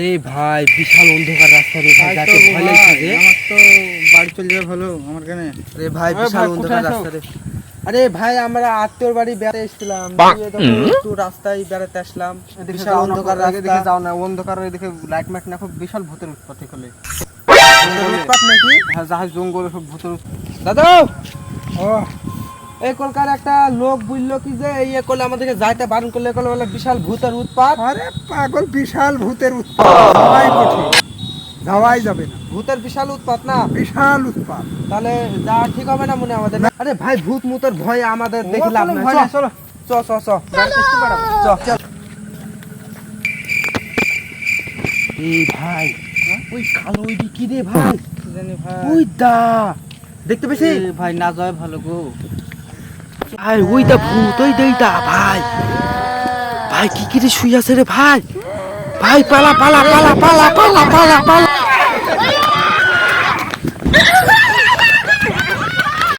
এই ভাই বিশাল অন্ধকার রাস্তা রে ভাই, যাকে ভয় লাগছে রে। আমার তো বাড়ি চলে যাওয়া ভালো আমার কেন। আরে ভাই বিশাল অন্ধকার রাস্তা রে। আরে ভাই আমরা আত্মীয়র বাড়ি বেড়াতে এসেছিলাম, একটু রাস্তায় বেড়াতে আসলাম। বিশাল অন্ধকার রাস্তা, দেখে যাও না, অন্ধকার দেখে লাইট মাইট না, খুব বিশাল ভূতের উৎপাত এখানে। উৎপাত নাকি? হ্যাঁ, জাহাজ জঙ্গলে সব ভূতের দাদা ও এই কলকার একটা লোক বুঝলো কি যে এই করলে আমাদেরকে যাইতে বারণ করলে বলে বিশাল ভূতের উৎপাত। আরে পাগল, বিশাল ভূতের উৎপাত, যাওয়াই কঠিন, যাওয়াই যাবে না। ভূতের বিশাল উৎপাত না, বিশাল উৎপাত। তাহলে যা ঠিক হবে না মনে আমাদের। আরে ভাই ভূত মুতের ভয়ে আমাদের দেখি লাভ নাই। চলো চ চ চ চল। এই ভাই ওই কালো ওই কি রে ভাই? জানি ভাই, ওই দা দেখতে পেয়েছি ভাই না যায় ভালো গো। ভাই, ওই দা ভূত, ওই দেইটা ভাই। ভাই কি কি রে শুই আছে রে ভাই? ভাই পালা পালা পালা পালা পালা পালা পালা।